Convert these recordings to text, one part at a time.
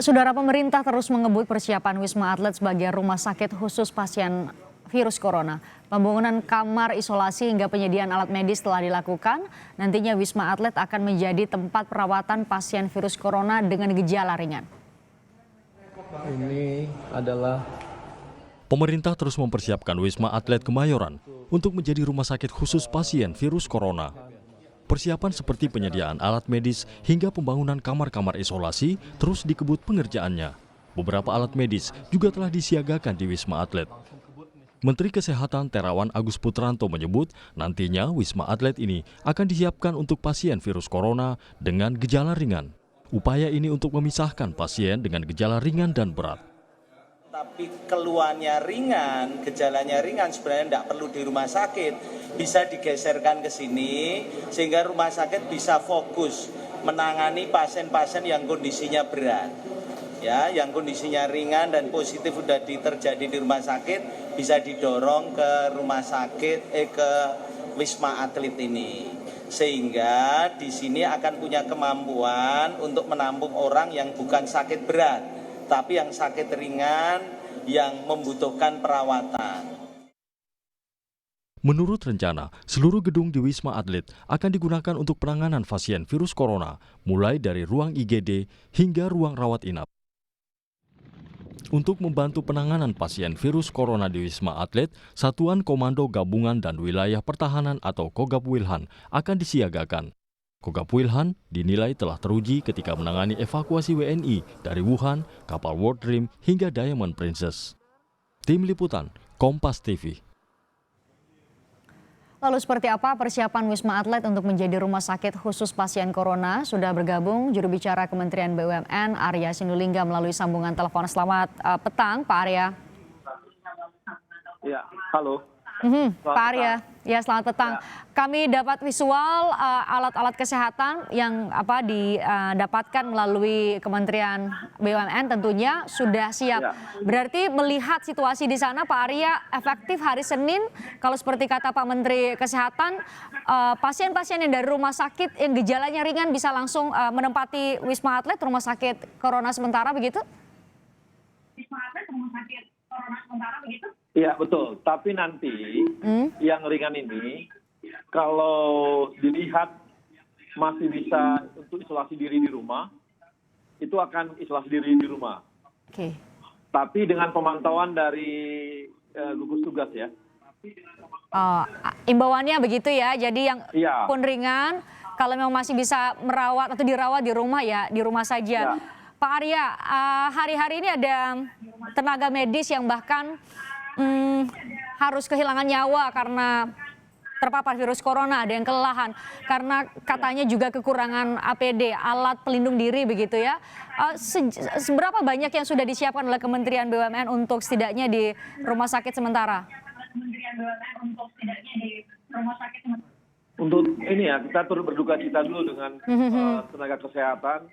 Saudara, pemerintah terus mengebut persiapan Wisma Atlet sebagai rumah sakit khusus pasien virus corona. Pembangunan kamar isolasi hingga penyediaan alat medis telah dilakukan. Nantinya Wisma Atlet akan menjadi tempat perawatan pasien virus corona dengan gejala ringan. Ini adalah Pemerintah terus mempersiapkan Wisma Atlet Kemayoran untuk menjadi rumah sakit khusus pasien virus corona. Persiapan seperti penyediaan alat medis hingga pembangunan kamar-kamar isolasi terus dikebut pengerjaannya. Beberapa alat medis juga telah disiagakan di Wisma Atlet. Menteri Kesehatan Terawan Agus Putranto menyebut nantinya Wisma Atlet ini akan disiapkan untuk pasien virus corona dengan gejala ringan. Upaya ini untuk memisahkan pasien dengan gejala ringan dan berat. Tapi keluhannya ringan, gejalanya ringan, sebenarnya tidak perlu di rumah sakit, bisa digeserkan ke sini sehingga rumah sakit bisa fokus menangani pasien-pasien yang kondisinya berat, ya, yang kondisinya ringan dan positif sudah terjadi di rumah sakit bisa didorong ke rumah sakit ke Wisma Atlet ini, sehingga di sini akan punya kemampuan untuk menampung orang yang bukan sakit berat, tapi yang sakit ringan yang membutuhkan perawatan. Menurut rencana, seluruh gedung di Wisma Atlet akan digunakan untuk penanganan pasien virus corona, mulai dari ruang IGD hingga ruang rawat inap. Untuk membantu penanganan pasien virus corona di Wisma Atlet, Satuan Komando Gabungan dan Wilayah Pertahanan atau Kogab Wilhan akan disiagakan. Kogab Wilhan dinilai telah teruji ketika menangani evakuasi WNI dari Wuhan, kapal World Dream hingga Diamond Princess. Tim Liputan, Kompas TV. Lalu seperti apa persiapan Wisma Atlet untuk menjadi rumah sakit khusus pasien corona? Sudah bergabung juru bicara Kementerian BUMN Arya Sinulinga melalui sambungan telepon. Selamat petang Pak Arya. ya, halo. Pak Arya, ya selamat petang. Kami dapat visual alat-alat kesehatan yang didapatkan melalui Kementerian BUMN tentunya sudah siap. Berarti melihat situasi di sana Pak Arya, efektif hari Senin kalau seperti kata Pak Menteri Kesehatan, pasien-pasien yang dari rumah sakit yang gejalanya ringan bisa langsung menempati Wisma Atlet, rumah sakit corona sementara begitu? Wisma Atlet, rumah sakit corona sementara begitu? Iya betul, tapi nanti yang ringan ini kalau dilihat masih bisa untuk isolasi diri di rumah, itu akan isolasi diri di rumah. Oke. Tapi dengan pemantauan dari gugus tugas ya. Imbauannya begitu ya, jadi yang Iya. pun ringan, kalau memang masih bisa merawat atau dirawat di rumah ya di rumah saja. Ya. Pak Arya, hari-hari ini ada tenaga medis yang bahkan harus kehilangan nyawa karena terpapar virus corona, ada yang kelelahan karena katanya juga kekurangan APD, alat pelindung diri begitu ya. Seberapa banyak yang sudah disiapkan oleh Kementerian BUMN untuk setidaknya di rumah sakit sementara? Untuk ini ya, kita turut berduka cita dulu dengan tenaga kesehatan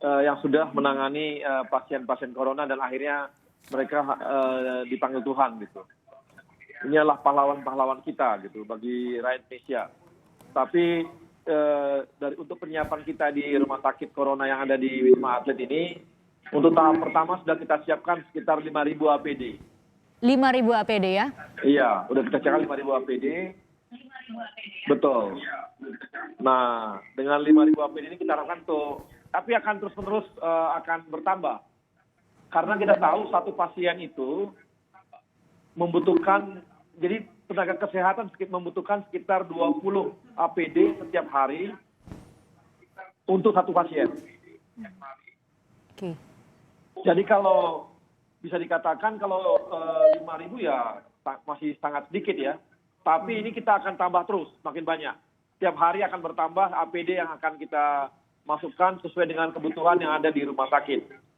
yang sudah menangani pasien-pasien corona dan akhirnya mereka dipanggil Tuhan gitu. Ini adalah pahlawan-pahlawan kita gitu bagi rakyat Indonesia. Tapi untuk penyiapan kita di rumah sakit corona yang ada di Wisma Atlet ini, untuk tahap pertama sudah kita siapkan sekitar 5.000 APD. 5.000 APD ya? Iya, udah kita siapkan 5.000 APD. Betul. Nah, dengan 5.000 APD ini kita harapkan tapi akan terus-menerus akan bertambah. Karena kita tahu satu pasien itu membutuhkan, jadi tenaga kesehatan membutuhkan sekitar 20 APD setiap hari untuk satu pasien. Oke. Jadi kalau bisa dikatakan kalau 5.000 ya masih sangat sedikit ya. Tapi ini kita akan tambah terus, makin banyak. Setiap hari akan bertambah APD yang akan kita masukkan sesuai dengan kebutuhan yang ada di rumah sakit.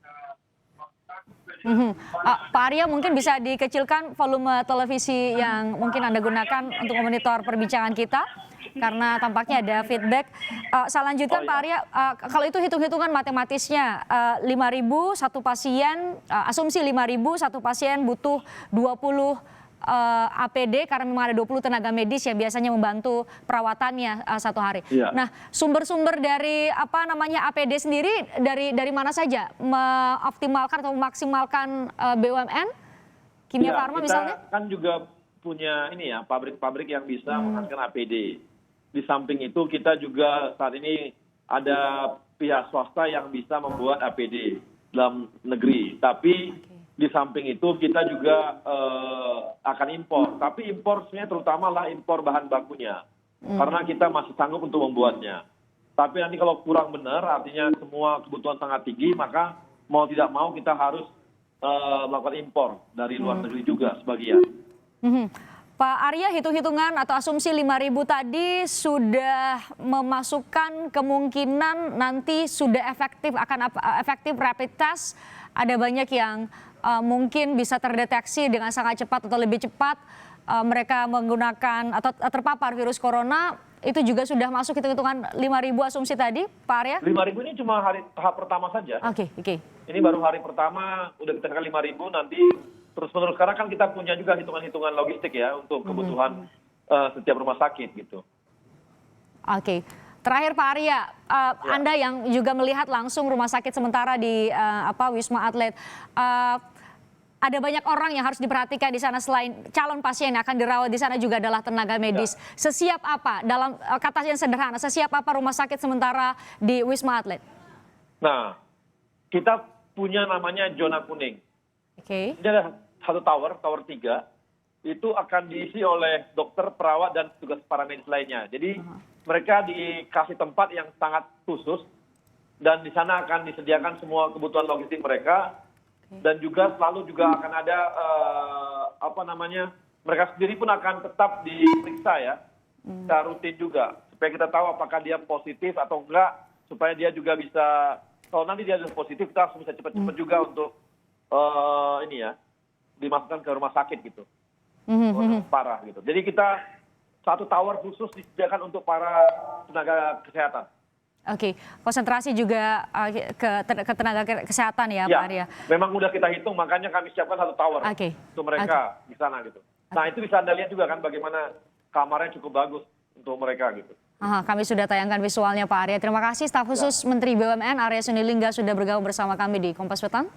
Pak Arya, mungkin bisa dikecilkan volume televisi yang mungkin Anda gunakan untuk memonitor perbincangan kita karena tampaknya ada feedback. Saya lanjutkan Pak Arya, kalau itu hitung-hitungan matematisnya 5.000 satu pasien, asumsi 5.000 satu pasien butuh 20 APD karena memang ada 20 tenaga medis yang biasanya membantu perawatannya satu hari. Iya. Nah, sumber-sumber dari APD sendiri dari mana saja mengoptimalkan atau memaksimalkan BUMN? Kimia Ya, Farma kita misalnya? kan juga punya ini ya pabrik-pabrik yang bisa menghasilkan APD. Di samping itu kita juga saat ini ada pihak swasta yang bisa membuat APD dalam negeri. Tapi di samping itu kita juga akan impor. Tapi impor sebenarnya terutama lah impor bahan bakunya. Karena kita masih sanggup untuk membuatnya. Tapi nanti kalau kurang benar, artinya semua kebutuhan sangat tinggi, maka mau tidak mau kita harus melakukan impor dari luar negeri juga sebagian. Pak Arya, hitung-hitungan atau asumsi 5.000 tadi sudah memasukkan kemungkinan nanti sudah efektif rapid test. Ada banyak yang mungkin bisa terdeteksi dengan sangat cepat atau lebih cepat mereka menggunakan atau terpapar virus corona. Itu juga sudah masuk hitung-hitungan 5.000 asumsi tadi, Pak Arya? 5.000 ini cuma tahap pertama saja. Oke. Ini baru hari pertama, udah kita kali 5.000, nanti terus-menerus. Karena kan kita punya juga hitungan-hitungan logistik ya untuk kebutuhan setiap rumah sakit gitu. Oke. Terakhir Pak Arya, Anda yang juga melihat langsung rumah sakit sementara di Wisma Atlet, ada banyak orang yang harus diperhatikan di sana selain calon pasien yang akan dirawat di sana juga adalah tenaga medis. Sesiap apa, dalam kata yang sederhana, sesiap apa rumah sakit sementara di Wisma Atlet? Nah, kita punya namanya zona kuning. Oke. Ini ada satu tower 3, itu akan diisi oleh dokter, perawat, dan tugas paramedis lainnya. Jadi mereka dikasih tempat yang sangat khusus, dan di sana akan disediakan semua kebutuhan logistik mereka, dan juga selalu juga akan ada mereka sendiri pun akan tetap diperiksa ya, secara rutin juga, supaya kita tahu apakah dia positif atau enggak, supaya dia juga bisa, kalau nanti dia positif kita harus bisa cepat-cepat juga untuk dimasukkan ke rumah sakit gitu, parah gitu. Jadi kita satu tower khusus disediakan untuk para tenaga kesehatan. Oke, konsentrasi juga ke tenaga kesehatan ya, Pak Arya? Memang udah kita hitung, makanya kami siapkan satu tower untuk mereka di sana gitu. Nah itu bisa Anda lihat juga kan bagaimana kamarnya cukup bagus untuk mereka gitu. Kami sudah tayangkan visualnya Pak Arya. Terima kasih staf khusus Menteri BUMN Arya Sinulinga sudah bergabung bersama kami di Kompas Petang.